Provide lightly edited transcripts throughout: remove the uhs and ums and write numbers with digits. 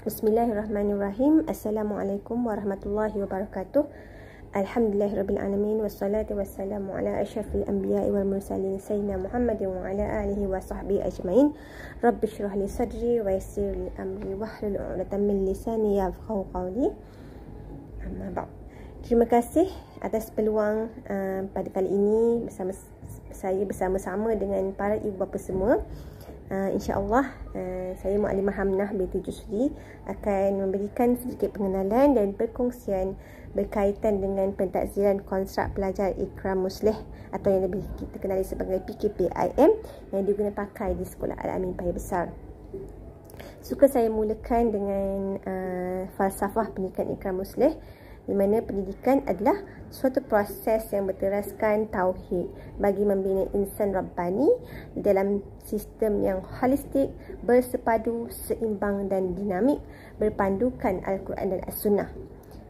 Bismillahirrahmanirrahim. Assalamualaikum warahmatullahi wabarakatuh. Alhamdulillahirrabbilalamin. Wassalatu wassalamu ala asyrafil anbiya'i wal mursalin Sayyidina Muhammadin wa ala alihi wa sahbihi ajma'in. Rabbi syrah li sadri wa yassir li amri wahlul 'uqdatam min lisani yafqahu qawli. Amma ba'd. Terima kasih atas peluang pada kali ini bersama-sama dengan para ibu bapa semua. InsyaAllah saya Mu'allimah Hamnah binti Jusri akan memberikan sedikit pengenalan dan perkongsian berkaitan dengan pentakziran konstruk pelajar Ikram Musleh atau yang lebih kita kenali sebagai PKPIM yang diguna pakai di Sekolah Al-Amin Paya Besar. Suka saya mulakan dengan falsafah pendidikan Ikram Musleh, di mana pendidikan adalah suatu proses yang berteraskan tauhid bagi membina insan Rabbani dalam sistem yang holistik, bersepadu, seimbang dan dinamik, berpandukan Al-Quran dan As-Sunnah.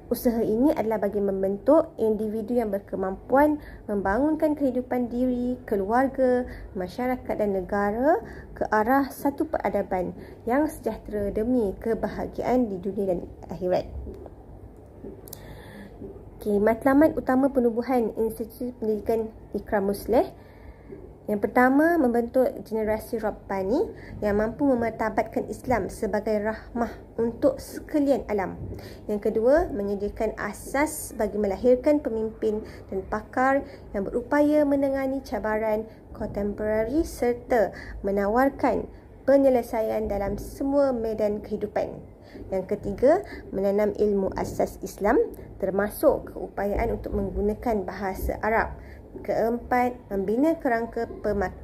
Usaha ini adalah bagi membentuk individu yang berkemampuan membangunkan kehidupan diri, keluarga, masyarakat dan negara ke arah satu peradaban yang sejahtera demi kebahagiaan di dunia dan akhirat. Matlamat utama penubuhan institusi pendidikan Ikram Musleh. Yang pertama, membentuk generasi Rabbani yang mampu memartabatkan Islam sebagai rahmah untuk sekalian alam. Yang kedua, menyediakan asas bagi melahirkan pemimpin dan pakar yang berupaya menangani cabaran kontemporari serta menawarkan penyelesaian dalam semua medan kehidupan. Yang ketiga, menanam ilmu asas Islam termasuk keupayaan untuk menggunakan bahasa Arab. Keempat, membina kerangka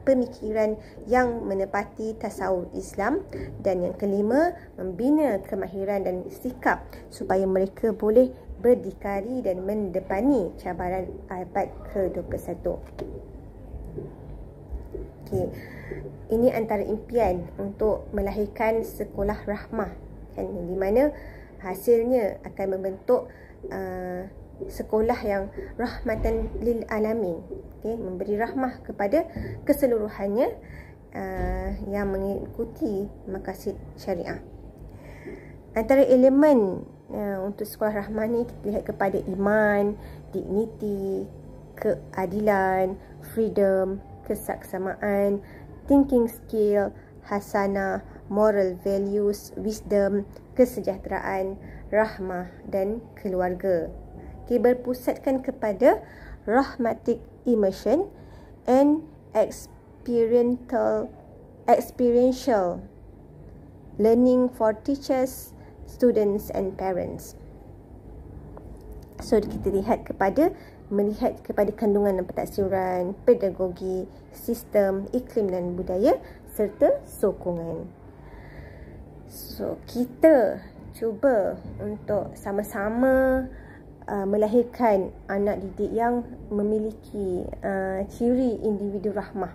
pemikiran yang menepati tasawuf Islam. Dan yang kelima, membina kemahiran dan sikap supaya mereka boleh berdikari dan mendepani cabaran abad ke-21. Ini antara impian untuk melahirkan sekolah rahmah, di mana hasilnya akan membentuk sekolah yang rahmatan lil alamin, memberi rahmah kepada keseluruhannya yang mengikuti maqasid syariah. Antara elemen untuk sekolah rahmah ni kita lihat kepada iman, dignity, keadilan, freedom, kesaksamaan, thinking skill, hasanah, moral values, wisdom, kesejahteraan, rahmah dan keluarga. Berpusatkan kepada rahmatic immersion and experiential learning for teachers, students and parents. So kita melihat kepada kandungan dan pentaksiran, pedagogi, sistem, iklim dan budaya serta sokongan. So kita cuba untuk sama-sama melahirkan anak didik yang memiliki ciri individu rahmah,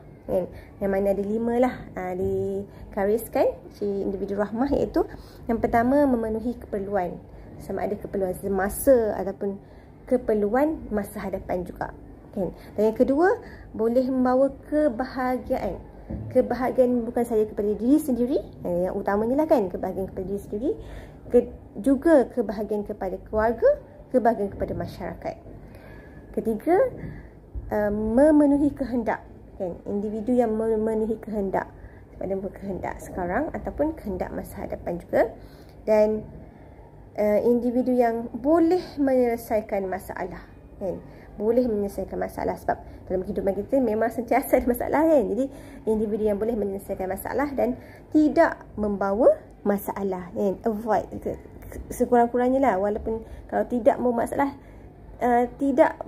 yang mana ada 5 lah digariskan ciri individu rahmah, iaitu yang pertama, memenuhi keperluan, sama ada keperluan semasa ataupun keperluan masa hadapan juga, Dan yang kedua, boleh membawa kebahagiaan. Kebahagiaan bukan saja kepada diri sendiri, yang utamanya lah kebahagiaan kepada diri sendiri, juga kebahagiaan kepada keluarga, kebahagiaan kepada masyarakat. Ketiga, memenuhi kehendak, individu yang memenuhi kehendak, pada kehendak sekarang ataupun kehendak masa hadapan juga. Dan individu yang boleh menyelesaikan masalah, boleh menyelesaikan masalah, sebab dalam kehidupan kita memang sentiasa ada masalah, Jadi individu yang boleh menyelesaikan masalah dan tidak membawa masalah, avoid sekurang-kurangnya lah, walaupun kalau tidak membawa masalah, tidak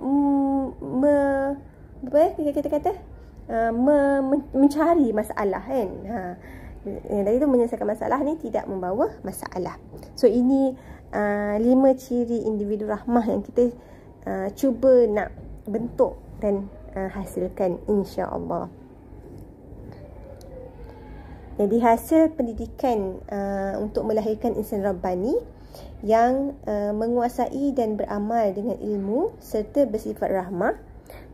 mencari masalah, Dari itu menyelesaikan masalah ni tidak membawa masalah. So ini 5 ciri individu rahmah yang kita cuba nak bentuk dan hasilkan, insya-Allah. Jadi hasil pendidikan untuk melahirkan insan Rabbani yang menguasai dan beramal dengan ilmu serta bersifat rahmah,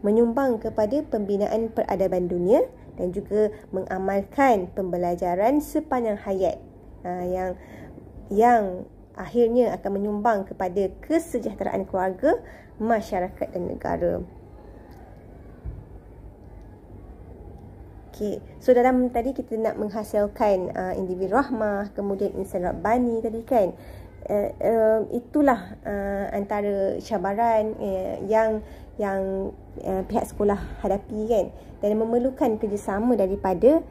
menyumbang kepada pembinaan peradaban dunia dan juga mengamalkan pembelajaran sepanjang hayat, yang yang akhirnya akan menyumbang kepada kesejahteraan keluarga, masyarakat dan negara. Okay. So dalam tadi kita nak menghasilkan individu rahmah, kemudian insan rabbani tadi kan. Itulah antara cabaran yang pihak sekolah hadapi kan, dan memerlukan kerjasama daripada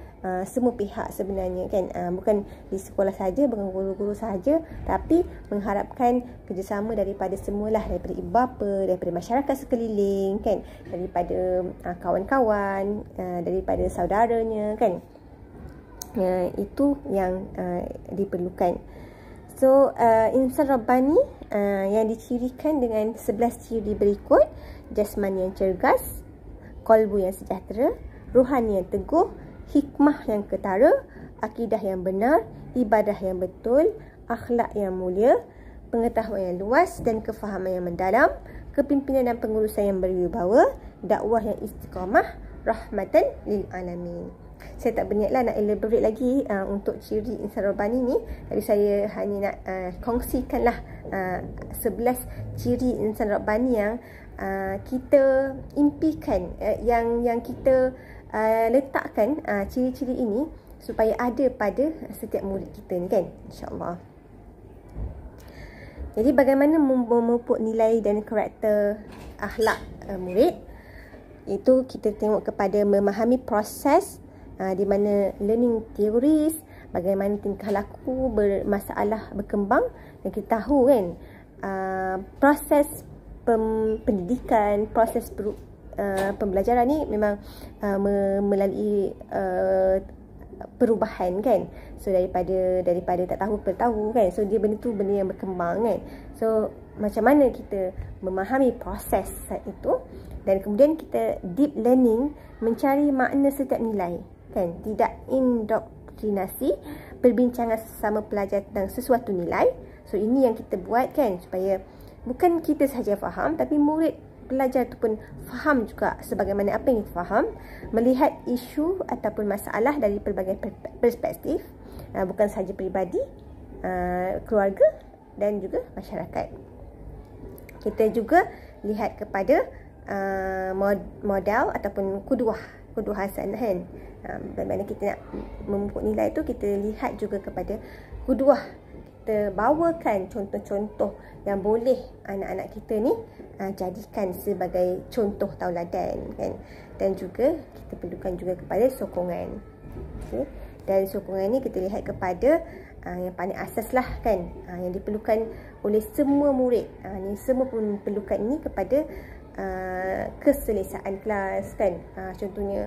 semua pihak sebenarnya kan. Bukan di sekolah saja, bukan guru-guru saja, tapi mengharapkan kerjasama daripada semualah, daripada ibu bapa, daripada masyarakat sekeliling kan, daripada kawan-kawan, daripada saudaranya kan. Itu yang diperlukan. So insan rabbani yang dicirikan dengan 11 ciri berikut: jasmani yang cergas, qalbu yang sejahtera, rohani yang teguh, hikmah yang ketara, akidah yang benar, ibadah yang betul, akhlak yang mulia, pengetahuan yang luas dan kefahaman yang mendalam, kepimpinan dan pengurusan yang berwibawa, dakwah yang istiqamah, rahmatan lil alamin. Saya tak berniatlah nak elaborate lagi untuk ciri insan rabbani ni, tapi saya hanya nak kongsikanlah 11 ciri insan rabbani yang kita impikan, yang kita letakkan ciri-ciri ini supaya ada pada setiap murid kita ni kan, insya-Allah. Jadi bagaimana memupuk nilai dan karakter akhlak murid? Itu kita tengok kepada memahami proses di mana learning theories, bagaimana tingkah laku bermasalah berkembang, dan kita tahu kan proses pendidikan, proses pembelajaran ni memang melalui perubahan kan. So daripada tak tahu ke tahu kan. So dia benda tu benda yang berkembang kan. So macam mana kita memahami proses itu, dan kemudian kita deep learning, mencari makna setiap nilai kan, tidak indoktrinasi, perbincangan sesama pelajar tentang sesuatu nilai. So ini yang kita buat kan, supaya bukan kita sahaja faham, tapi murid pelajar tu pun faham juga sebagaimana apa yang kita faham, melihat isu ataupun masalah dari pelbagai perspektif, bukan sahaja peribadi, keluarga dan juga masyarakat. Kita juga lihat kepada modal ataupun kuduah hasanah kan. Bagaimana kita nak memupuk nilai tu, kita lihat juga kepada kuduah. Kita bawakan contoh-contoh yang boleh anak-anak kita ni jadikan sebagai contoh tauladan kan. Dan juga kita perlukan juga kepada sokongan. Okay. Dan sokongan ni kita lihat kepada yang paling asas lah kan, yang diperlukan oleh semua murid. Semua pun perlukan ini kepada keselesaan kelas kan. Contohnya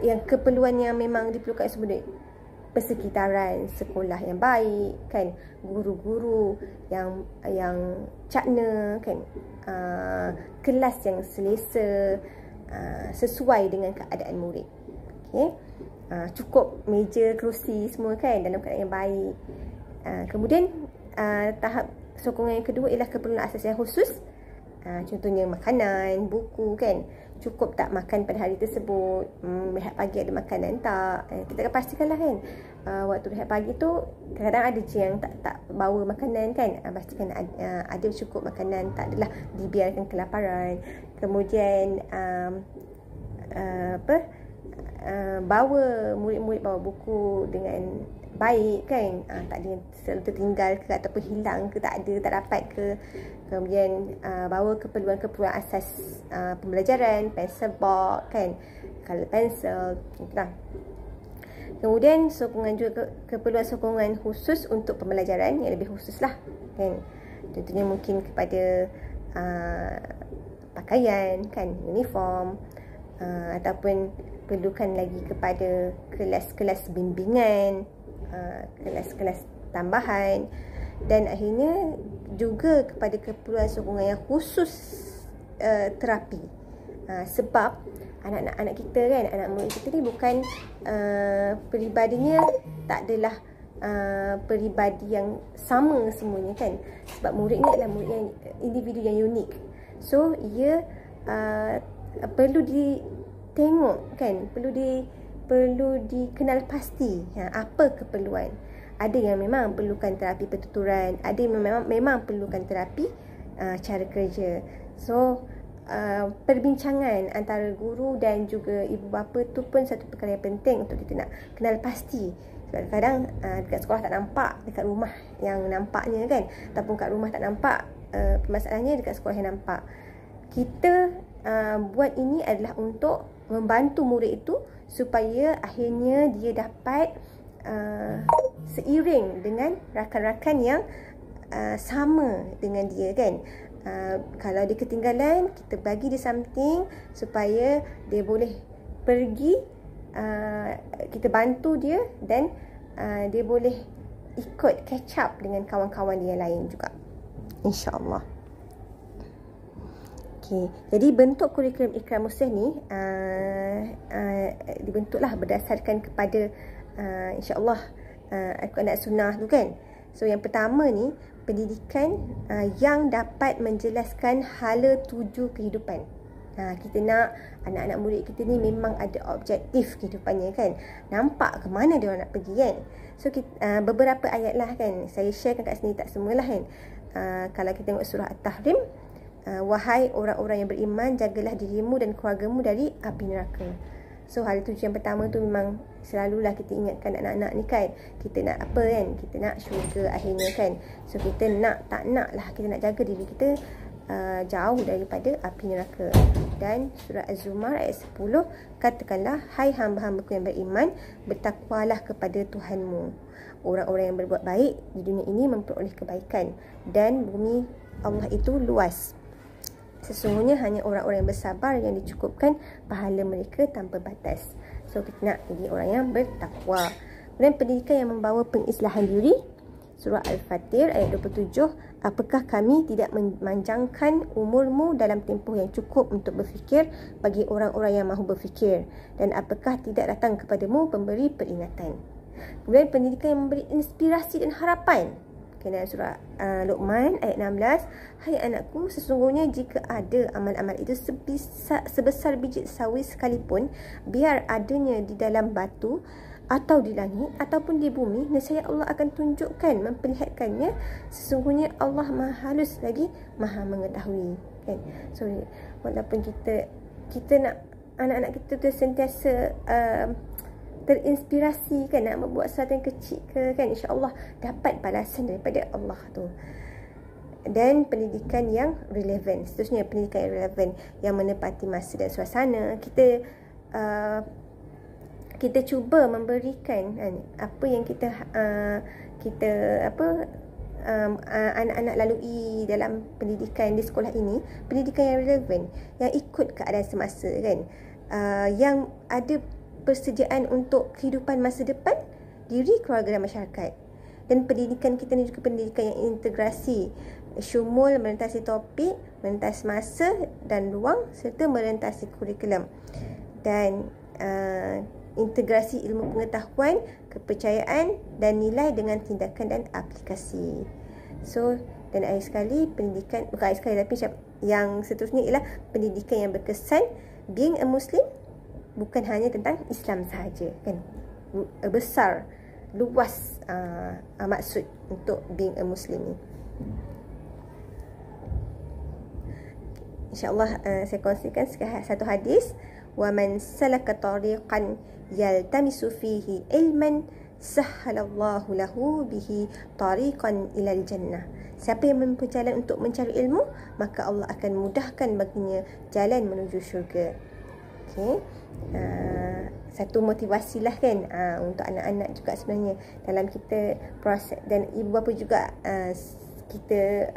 yang keperluan yang memang diperlukan sebenarnya, persekitaran sekolah yang baik kan, guru-guru yang cakna kan, kelas yang selesa, sesuai dengan keadaan murid. Okay. Cukup meja, kerusi semua kan dalam keadaan yang baik. Kemudian tahap sokongan yang kedua ialah keperluan asas yang khusus. Contohnya makanan, buku kan. Cukup tak makan pada hari tersebut, rehat pagi ada makanan tak, kita akan pastikanlah kan, waktu rehat pagi tu kadang-kadang ada je yang tak bawa makanan kan, pastikan ada cukup makanan, tak adalah dibiarkan kelaparan. Kemudian bawa murid-murid bawa buku dengan baik kan, tak ada yang selalu tertinggal ke ataupun hilang ke, tak dapat ke. Kemudian bawa keperluan asas pembelajaran, pensel box kan, color pencil itulah. Kemudian sokongan juga keperluan sokongan khusus untuk pembelajaran yang lebih khusus lah kan. Contohnya mungkin kepada pakaian kan, uniform, ataupun perlukan lagi kepada kelas-kelas bimbingan, kelas-kelas tambahan, dan akhirnya juga kepada keperluan sokongan yang khusus terapi. Sebab anak-anak kita kan, anak murid kita ni bukan peribadinya tak adalah peribadi yang sama semuanya kan. Sebab murid ni adalah murid yang individu yang unik. So ia perlu ditengok kan, perlu dikenal pasti apa keperluan. Ada yang memang perlukan terapi pertuturan, ada yang memang perlukan terapi cara kerja. So perbincangan antara guru dan juga ibu bapa tu pun satu perkara yang penting untuk kita nak kenal pasti. Sebab kadang dekat sekolah tak nampak, dekat rumah yang nampaknya kan, ataupun kat rumah tak nampak, masalahnya dekat sekolah yang nampak. Kita buat ini adalah untuk membantu murid itu supaya akhirnya dia dapat seiring dengan rakan-rakan yang sama dengan dia kan. Kalau dia ketinggalan, kita bagi dia something supaya dia boleh pergi, kita bantu dia dan dia boleh ikut catch up dengan kawan-kawan dia yang lain juga, insya-Allah. Okay. Jadi bentuk kurikulum Ikrar Muslih ni dibentuklah berdasarkan kepada insya-Allah Al-Quran dan Sunnah tu kan. So yang pertama ni, pendidikan yang dapat menjelaskan hala tuju kehidupan. Kita nak anak-anak murid kita ni memang ada objektif kehidupannya kan. Nampak ke mana dia orang nak pergi kan. So kita, beberapa ayat lah kan, saya sharekan kat sini, tak semualah kan. Kalau kita tengok surah At-Tahrim, wahai orang-orang yang beriman, jagalah dirimu dan keluargamu dari api neraka. So hal tuju yang pertama tu memang selalulah kita ingatkan anak-anak ni kan. Kita nak apa kan? Kita nak syurga akhirnya kan. So kita nak, tak nak lah, kita nak jaga diri kita jauh daripada api neraka. Dan surah Az-Zumar ayat 10, katakanlah, hai hamba-hambaku yang beriman, bertakwalah kepada Tuhanmu. Orang-orang yang berbuat baik di dunia ini memperoleh kebaikan, dan bumi Allah itu luas. Sesungguhnya hanya orang-orang yang bersabar yang dicukupkan pahala mereka tanpa batas. So kita nak jadi orang yang bertakwa. Kemudian pendidikan yang membawa pengislahan diri, surah Al-Fatir ayat 27, apakah kami tidak memanjangkan umurmu dalam tempoh yang cukup untuk berfikir bagi orang-orang yang mahu berfikir, dan apakah tidak datang kepadamu pemberi peringatan. Kemudian pendidikan yang memberi inspirasi dan harapan, dalam surah Luqman ayat 16, hai anakku, sesungguhnya jika ada amal-amal itu sebesar biji sawi sekalipun, biar adanya di dalam batu atau di langit ataupun di bumi, nescaya Allah akan tunjukkan, memperlihatkannya. Sesungguhnya Allah Maha halus lagi Maha mengetahui kan. So walaupun kita nak anak-anak kita tu sentiasa terinspirasi kan, nak membuat sesuatu yang kecil ke kan, insya-Allah dapat balasan daripada Allah tu. Dan pendidikan yang relevan, seterusnya pendidikan yang relevan yang menepati masa dan suasana. Kita cuba memberikan apa yang anak-anak lalui dalam pendidikan di sekolah ini, pendidikan yang relevan, yang ikut keadaan semasa kan, yang ada persediaan untuk kehidupan masa depan diri, keluarga dan masyarakat. Dan pendidikan kita ni juga pendidikan yang integrasi, syumul, melintasi topik, melintas masa dan ruang, serta melintasi kurikulum. Dan integrasi ilmu pengetahuan, kepercayaan dan nilai dengan tindakan dan aplikasi. So, dan akhir sekali, pendidikan, bukan akhir sekali tapi yang seterusnya ialah pendidikan yang berkesan. Being a Muslim bukan hanya tentang Islam sahaja kan. Besar, luas maksud untuk being a Muslim ni. InsyaAllah saya kongsikan satu hadis. وَمَنْ سَلَكَ طَرِيقًا يَلْتَمِسُ فِيهِ عِلْمًا سَهَّلَ اللَّهُ لَهُ بِهِ طَرِيقًا إِلَى الْجَنَّةِ. Siapa yang menempuh jalan untuk mencari ilmu, maka Allah akan mudahkan baginya jalan menuju syurga. Okay. Satu motivasi lah kan untuk anak-anak juga sebenarnya dalam kita proses, dan ibu bapa juga kita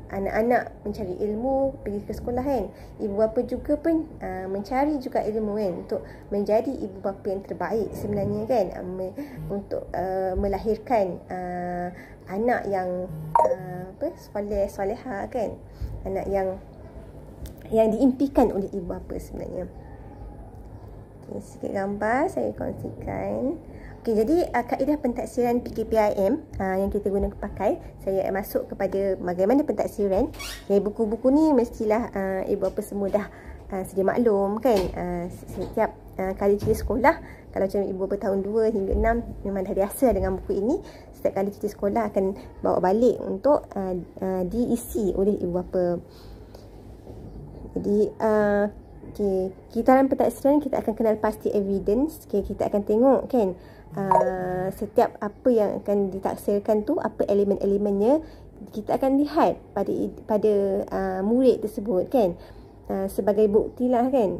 anak-anak mencari ilmu, pergi ke sekolah kan. Ibu bapa juga pun mencari juga ilmu kan, untuk menjadi ibu bapa yang terbaik sebenarnya kan, untuk melahirkan anak yang soleh-soleha kan, anak yang diimpikan oleh ibu bapa sebenarnya. Okay, sikit gambar saya kongsikan. Okay, jadi kaedah pentaksiran PKPIM yang kita guna pakai, saya masuk kepada bagaimana pentaksiran. Dari buku-buku ni mestilah ibu bapa semua dah sedia maklum kan. Setiap kali cerita sekolah, Kalau macam ibu bapa tahun 2 hingga 6 memang dah biasa dengan buku ini. Setiap kali cuti sekolah akan bawa balik untuk diisi oleh ibu bapa. Jadi kita dalam pentadsiran kita akan kenal pasti evidence. Kita akan tengok kan setiap apa yang akan ditaksirkan tu, apa elemen-elemennya. Kita akan lihat pada murid tersebut kan, sebagai bukti lah kan,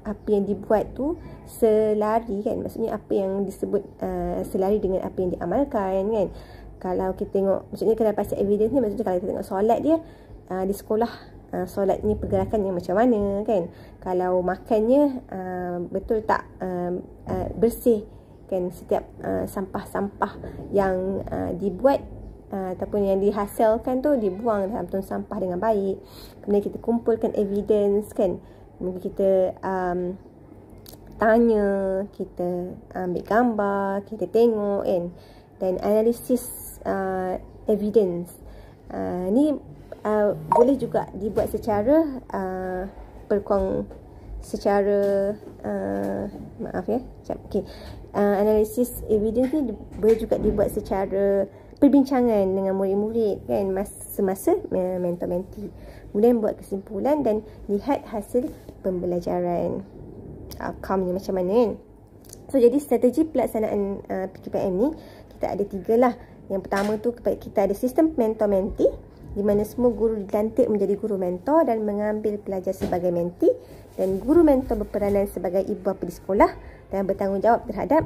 apa yang dibuat tu selari kan, maksudnya apa yang disebut selari dengan apa yang diamalkan kan. Kalau kita tengok, maksudnya kalau pasti evidence ni, maksudnya kalau kita tengok solat dia di sekolah, solat ni pergerakan yang macam mana kan. Kalau makannya betul tak bersih kan, setiap sampah-sampah yang dibuat ataupun yang dihasilkan tu dibuang dalam tong sampah dengan baik. Kemudian kita kumpulkan evidence kan, mungkin kita tanya, kita ambil gambar, kita tengok kan, dan analisis evidence ni boleh juga dibuat secara analisis evidence ni boleh juga dibuat secara perbincangan dengan murid-murid kan, semasa mentor-mentee. Kemudian buat kesimpulan dan lihat hasil pembelajaran, outcome-nya macam mana kan. So jadi strategi pelaksanaan PKPM ni kita ada 3 lah. Yang pertama tu kita ada sistem mentor-mentee, di mana semua guru dilantik menjadi guru mentor dan mengambil pelajar sebagai mentee, dan guru mentor berperanan sebagai ibu bapa di sekolah dan bertanggungjawab terhadap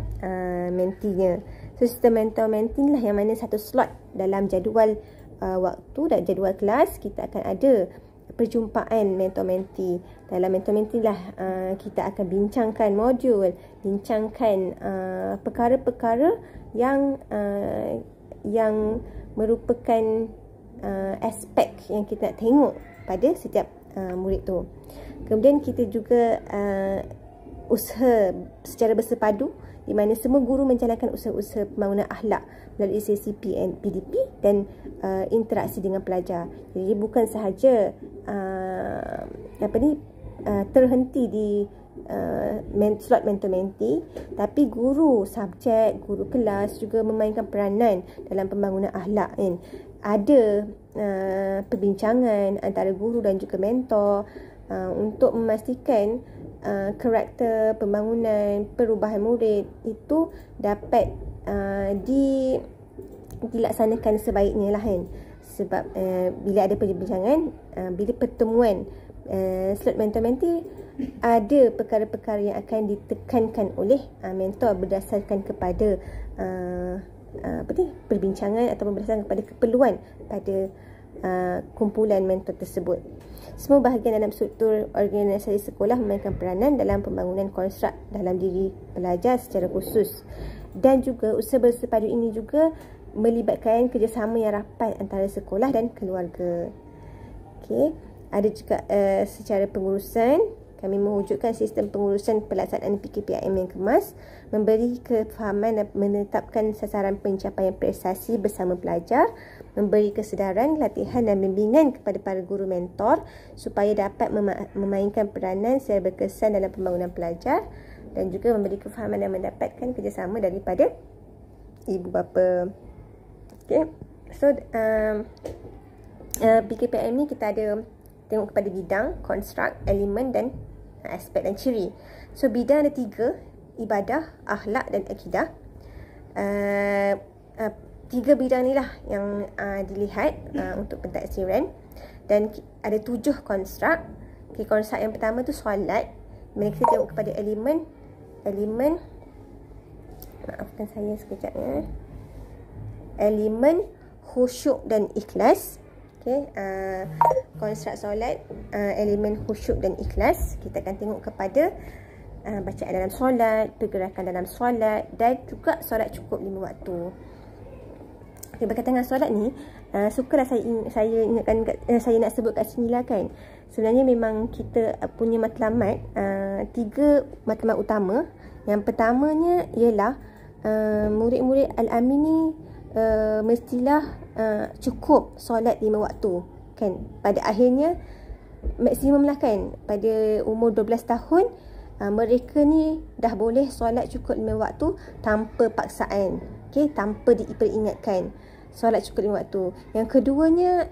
mentee-nya. So sistem mentor-mentee lah yang mana satu slot dalam jadual waktu dan jadual kelas kita akan ada perjumpaan mentor-mentee. Dalam mentor-mentee lah kita akan bincangkan modul, bincangkan perkara-perkara yang merupakan aspek yang kita nak tengok pada setiap murid tu. Kemudian kita juga usaha secara bersepadu, di mana semua guru menjalankan usaha-usaha pembangunan akhlak melalui sesi PDP dan interaksi dengan pelajar. Jadi bukan sahaja terhenti di slot mentor-mentee, tapi guru subjek, guru kelas juga memainkan peranan dalam pembangunan akhlak kan. Ada perbincangan antara guru dan juga mentor untuk memastikan karakter pembangunan perubahan murid itu dapat dilaksanakan sebaiknya lah kan. Sebab bila ada perbincangan, bila pertemuan slot mentor-mentee, ada perkara-perkara yang akan ditekankan oleh mentor berdasarkan kepada perbincangan ataupun berdasarkan kepada keperluan pada kumpulan mentor tersebut. Semua bahagian dalam struktur organisasi sekolah memainkan peranan dalam pembangunan konstruk dalam diri pelajar secara khusus. Dan juga usaha bersepadu ini juga melibatkan kerjasama yang rapat antara sekolah dan keluarga. Okey, ada juga secara pengurusan, kami mewujudkan sistem pengurusan pelaksanaan PKPM yang kemas, memberi kefahaman dan menetapkan sasaran pencapaian prestasi bersama pelajar, memberi kesedaran, latihan dan bimbingan kepada para guru mentor supaya dapat memainkan peranan secara berkesan dalam pembangunan pelajar, dan juga memberi kefahaman dan mendapatkan kerjasama daripada ibu bapa. Okay. So PKPM ni kita ada tengok kepada bidang, konstruk, elemen dan aspek dan ciri. So bidang ada 3, ibadah, akhlak dan akidah. 3 bidang ni lah yang dilihat untuk pentadsiran, dan ada 7 konstruk. Okay, konstruk yang pertama tu solat. Bila kita tengok kepada elemen, maafkan saya sekejap ya, elemen khusyuk dan ikhlas. Okay, konstruk solat, elemen khusyuk dan ikhlas. Kita akan tengok kepada bacaan dalam solat, pergerakan dalam solat, dan juga solat cukup 5 waktu. Okay, berkaitan dengan solat ni, sukalah saya ingatkan, saya nak sebut kat sini lah kan. Sebenarnya memang kita punya matlamat, 3 matlamat utama. Yang pertamanya ialah murid-murid Al-Amin ni mestilah cukup solat 5 waktu kan. Pada akhirnya maksimum lah kan, pada umur 12 tahun mereka ni dah boleh solat cukup 5 waktu tanpa paksaan. Okey, tanpa diperingatkan. Solat cukup 5 waktu. Yang keduanya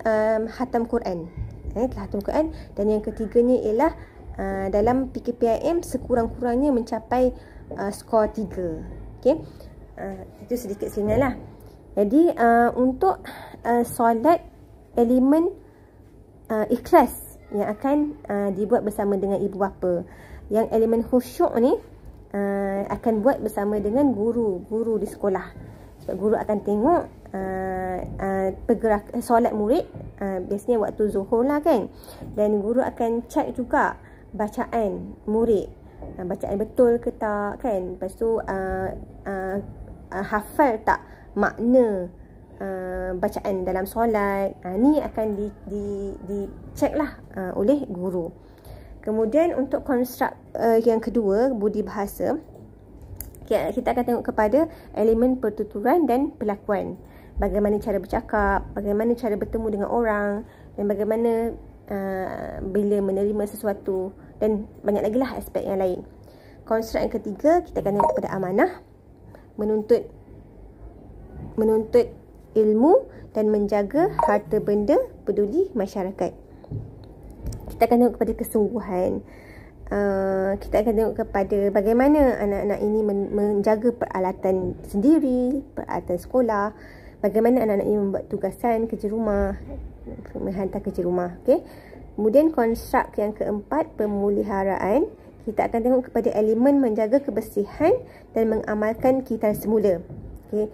khatam Quran. Khatam Quran. Dan yang ketiganya ialah dalam PKPIM sekurang-kurangnya mencapai skor 3. Okey. Itu sedikit selingan lah. Jadi untuk solat elemen ikhlas yang akan dibuat bersama dengan ibu bapa. Yang elemen khusyuk ni akan buat bersama dengan guru di sekolah. Sebab guru akan tengok solat murid biasanya waktu zuhur lah kan. Dan guru akan cek juga bacaan murid, bacaan betul ke tak kan. Lepas tu hafal tak makna bacaan dalam solat. Ni akan dicek lah oleh guru. Kemudian untuk konstruk yang kedua, budi bahasa, kita akan tengok kepada elemen pertuturan dan perlakuan. Bagaimana cara bercakap, bagaimana cara bertemu dengan orang, dan bagaimana bila menerima sesuatu, dan banyak lagi lah aspek yang lain. Konstruk yang ketiga, kita akan tengok kepada amanah, menuntut ilmu dan menjaga harta benda peduli masyarakat. Kita akan tengok kepada kesungguhan. Kita akan tengok kepada bagaimana anak-anak ini menjaga peralatan sendiri, peralatan sekolah, bagaimana anak-anak ini membuat tugasan kerja rumah, menghantar kerja rumah. Okay? Kemudian konstruk yang keempat, pemeliharaan. Kita akan tengok kepada elemen menjaga kebersihan dan mengamalkan kitab semula. Okay.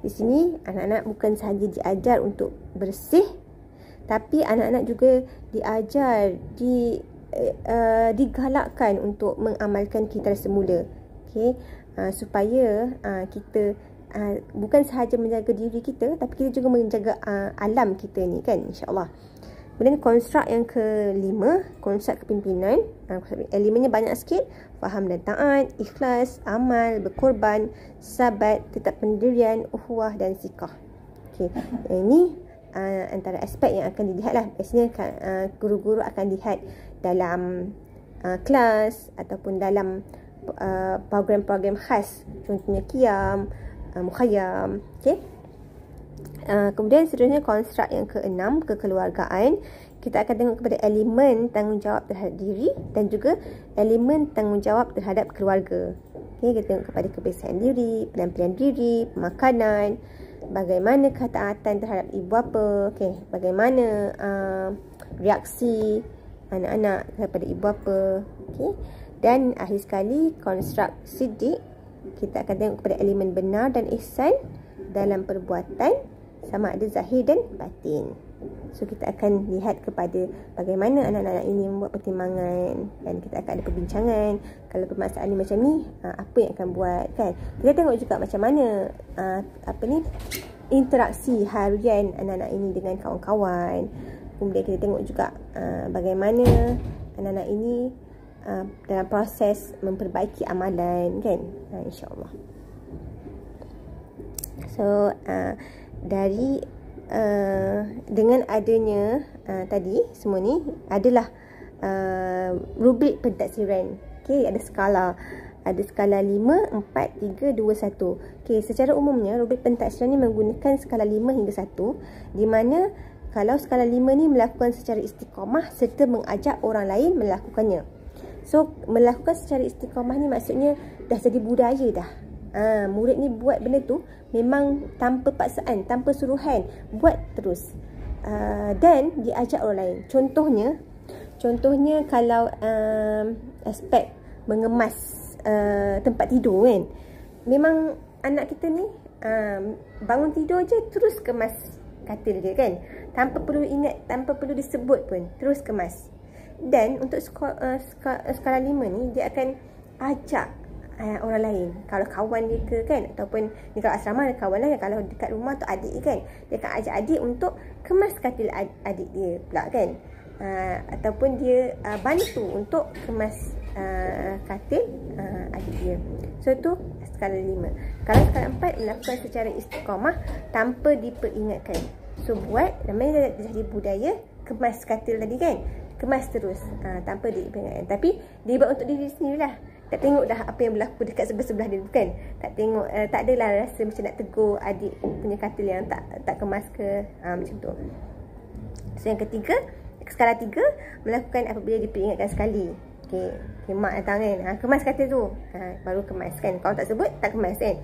Di sini anak-anak bukan sahaja diajar untuk bersih, tapi anak-anak juga diajar, digalakkan untuk mengamalkan kitab semula. Okay. Supaya kita bukan sahaja menjaga diri kita, tapi kita juga menjaga alam kita ni kan, insya-Allah. Kemudian konstruk yang kelima, konstruk kepimpinan. Elemennya banyak sikit. Faham dan taat, ikhlas, amal, berkorban, sabat, tetap pendirian, ukhuwah dan sikah. Okay. Ini antara aspek yang akan dilihat lah. Biasanya guru-guru akan lihat dalam kelas ataupun dalam program-program khas. Contohnya qiyam, mukhayyam. Okay. Kemudian seterusnya konstruk yang keenam, kekeluargaan. Kita akan tengok kepada elemen tanggungjawab terhadap diri dan juga elemen tanggungjawab terhadap keluarga. Okay, kita tengok kepada kebersihan diri, penampilan diri, makanan, bagaimana ketaatan terhadap ibu bapa, okay, bagaimana reaksi anak-anak kepada ibu bapa. Okay. Dan akhir sekali konstruk siddiq. Kita akan tengok kepada elemen benar dan ihsan dalam perbuatan, sama ada zahir dan batin. So kita akan lihat kepada bagaimana anak-anak ini membuat pertimbangan, dan kita akan ada perbincangan. Kalau permasalahan ni macam ni, apa yang akan buat kan. Kita tengok juga macam mana interaksi harian anak-anak ini dengan kawan-kawan. Kemudian kita tengok juga bagaimana anak-anak ini dalam proses memperbaiki amalan kan, insya-Allah. So dari dengan adanya tadi semua ni adalah rubrik pentadsiran. Okey, ada skala 5, 4, 3, 2, 1. Okey, secara umumnya rubrik pentadsiran ni menggunakan skala 5 hingga 1, di mana kalau skala 5 ni melakukan secara istiqamah serta mengajak orang lain melakukannya. So melakukan secara istiqamah ni maksudnya dah jadi budaya dah. Murid ni buat benda tu memang tanpa paksaan, tanpa suruhan, buat terus. Dan diajak orang lain. Contohnya kalau aspek mengemas tempat tidur kan. Memang anak kita ni bangun tidur je terus kemas katil dia kan. Tanpa perlu ingat, tanpa perlu disebut pun, terus kemas. Dan untuk skala 5 ni dia akan ajak orang lain, kalau kawan dia ke kan, ataupun ni kalau asrama ada kawan lah, kalau dekat rumah tu adik kan, dia akan ajak adik untuk kemas katil adik dia pula kan, ataupun dia bantu untuk kemas katil adik dia. So tu skala 5. Kalau skala 4 melakukan secara istiqamah tanpa diperingatkan. So buat, namanya dah jadi budaya kemas katil tadi kan. kemas terus tanpa diperingatkan. Tapi dia buat untuk diri sendirilah. Tak tengok dah apa yang berlaku dekat sebelah-sebelah dia, bukan. Tak tengok, tak adalah rasa macam nak tegur adik punya katil yang tak kemas ke, macam tu. So yang ketiga, skala 3, melakukan apabila diperingatkan sekali. Okey, mak datang kan, kemas katil tu, baru kemas kan. Kalau tak sebut, tak kemas kan.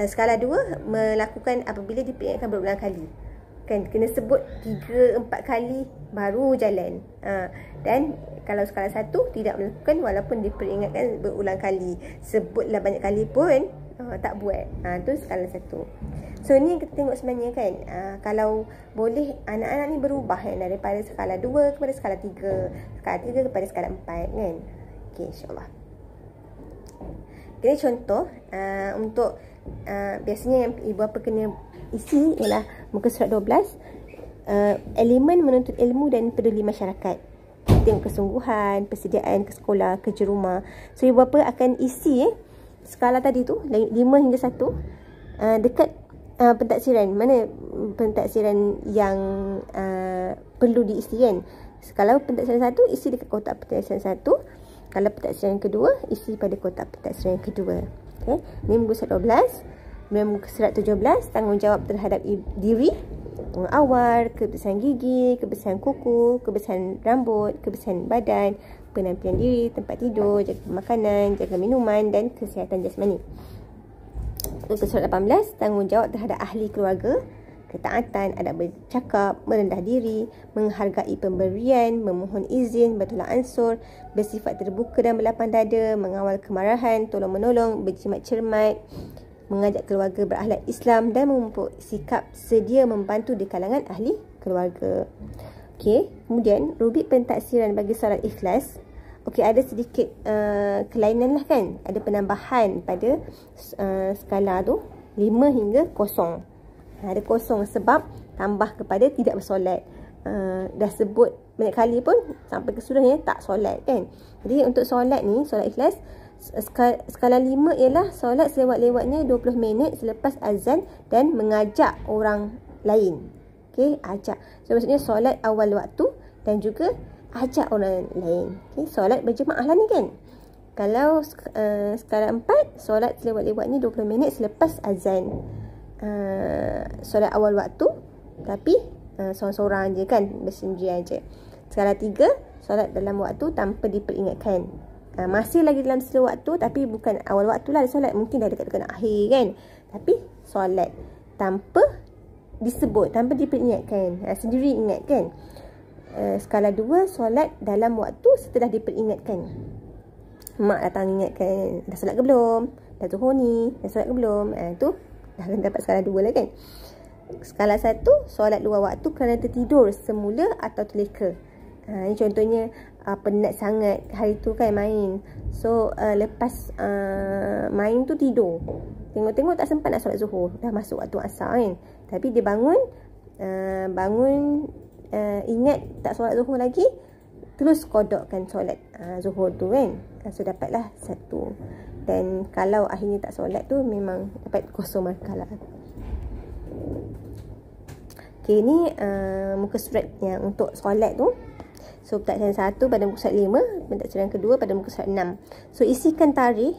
Skala 2, melakukan apabila diperingatkan berulang kali. Kan, kena sebut 3-4 kali baru jalan. Dan kalau skala 1, tidak melakukan walaupun diperingatkan berulang kali. Sebutlah banyak kali pun tak buat. Tu skala 1. So ni kita tengok sebenarnya kan, kalau boleh anak-anak ni berubah kan, daripada skala 2 kepada skala 3, skala 3 kepada skala 4 kan. Okey, insyaAllah. Ini contoh untuk biasanya yang ibu bapa kena isi ialah muka surat 12, elemen menuntut ilmu dan peduli masyarakat. Tengok kesungguhan, persediaan ke sekolah, kerja rumah. So ibu bapa akan isi skala tadi tu 5 hingga 1 dekat pentaksiran. Mana pentaksiran yang perlu diisi kan. Kalau pentaksiran 1, isi dekat kotak pentaksiran 1. Kalau pentaksiran kedua, isi pada kotak pentaksiran kedua. Okay. Ni muka surat 12. Muka surat 17, tanggungjawab terhadap diri, awal, kebersihan gigi, kebersihan kuku, kebersihan rambut, kebersihan badan, penampilan diri, tempat tidur, jaga makanan, jaga minuman dan kesihatan jasmani. Muka surat 18, tanggungjawab terhadap ahli keluarga, ketaatan, adab bercakap, merendah diri, menghargai pemberian, memohon izin, bertolak ansur, bersifat terbuka dan berlapang dada, mengawal kemarahan, tolong-menolong, berjimat cermat, mengajak keluarga berakhlak Islam dan memupuk sikap sedia membantu di kalangan ahli keluarga. Okey, kemudian rubrik pentaksiran bagi solat ikhlas. Okey, ada sedikit kelainan lah kan. Ada penambahan pada skala tu 5 hingga 0. Ada 0 sebab tambah kepada tidak bersolat. Dah sebut banyak kali pun sampai kesudahannya tak solat kan. Jadi untuk solat ni, solat ikhlas, skala 5 ialah solat selewat-lewatnya 20 minit selepas azan dan mengajak orang lain. Okey, ajak. So maksudnya solat awal waktu dan juga ajak orang lain. Okey, solat berjemaah lah ni kan. Kalau skala 4, solat selewat-lewatnya 20 minit selepas azan. Solat awal waktu tapi seorang-seorang je kan, bersendirian je. Skala 3, solat dalam waktu tanpa diperingatkan. Masih lagi dalam selewat waktu tapi bukan awal waktu lah solat, mungkin dah dekat-dekat nak akhir kan, tapi solat tanpa disebut, tanpa diperingatkan, sendiri ingat kan. Skala 2, solat dalam waktu setelah diperingatkan. Mak datang ingatkan, dah solat ke belum, dah zuhur ni, dah solat ke belum, tu dah dapat skala 2 lah kan. Skala 1, solat luar waktu kerana tertidur semula atau terleka. Ini contohnya penat sangat hari tu kan main. So lepas main tu tidur. Tengok-tengok tak sempat nak solat zuhur. Dah masuk waktu asar kan. Tapi dia bangun ingat tak solat zuhur lagi, terus kodokkan solat zuhur tu kan. So dapatlah 1. Dan kalau akhirnya tak solat tu memang dapat 0 markah lah. Okay, ni muka surat yang untuk solat tu. So pentaksiran 1 pada muka surat 5, pentaksiran kedua pada muka surat 6. So isikan tarikh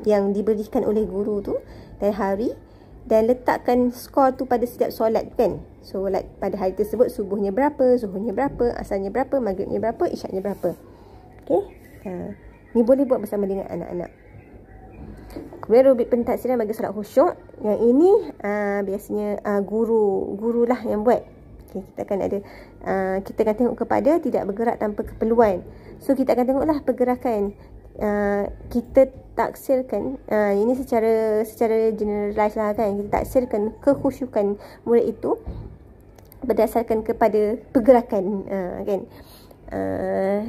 yang diberikan oleh guru tu dan hari, dan letakkan skor tu pada setiap solat kan. So like pada hari tersebut subuhnya berapa, zuhurnya berapa, asarnya berapa, maghribnya berapa, isyaknya berapa. Okay, ni boleh buat bersama dengan anak-anak. Kemudian rubrik pentaksiran bagi solat khusyuk. Yang ini biasanya gurulah yang buat. Okay, kita akan ada kita akan tengok kepada tidak bergerak tanpa keperluan. So kita akan tengoklah pergerakan. Kita taksirkan ini secara generalize lah kan. Kita taksirkan kekhusyukan murid itu berdasarkan kepada pergerakan kan.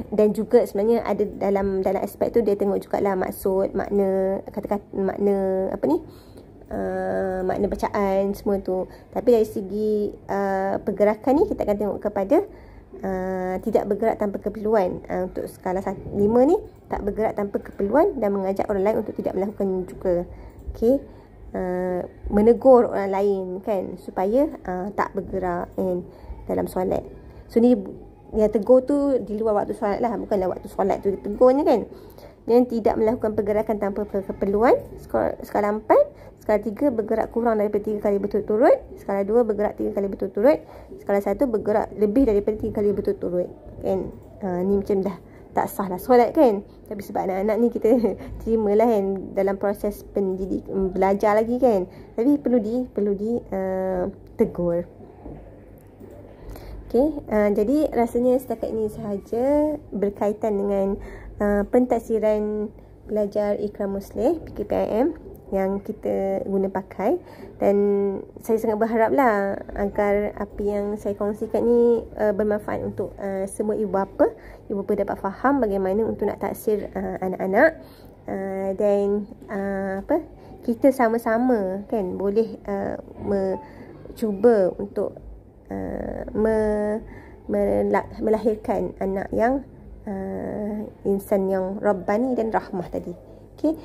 Dan juga sebenarnya ada dalam aspek tu dia tengok jugalah maksud, makna, kata-kata, makna apa ni, makna bacaan semua tu. Tapi dari segi pergerakan ni kita akan tengok kepada tidak bergerak tanpa keperluan. Untuk skala 5 ni, tak bergerak tanpa keperluan dan mengajak orang lain untuk tidak melakukan juga. Okey, menegur orang lain kan supaya tak bergerak dalam solat. So ni yang tegur tu di luar waktu solat lah, bukanlah waktu solat tu tegurnya kan. Dan tidak melakukan pergerakan tanpa keperluan. Skala 4. Skala 3 bergerak kurang daripada 3 kali berturut-turut. Skala 2 bergerak 3 kali berturut-turut. Skala 1 bergerak lebih daripada 3 kali berturut-turut. Kan? Ni macam dah tak sah lah solat kan. Tapi sebab anak-anak ni kita terimalah kan dalam proses pendidik, belajar lagi kan. Tapi perlu di tegur. Okay, jadi rasanya setakat ini sahaja berkaitan dengan pentafsiran belajar Iqra Muslih PKPIM yang kita guna pakai. Dan saya sangat berharaplah agar apa yang saya kongsikan ni bermanfaat untuk semua ibu bapa dapat faham bagaimana untuk nak taksir anak-anak. Dan kita sama-sama kan boleh cuba untuk melahirkan anak yang insan yang Rabbani dan rahmah tadi. Okey,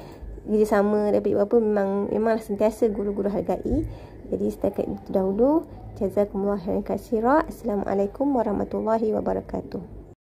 jadi sama daripada ibu bapa memanglah sentiasa guru-guru hargai. Jadi setakat itu dahulu. Jazakumullah khairan katsira. Assalamualaikum warahmatullahi wabarakatuh.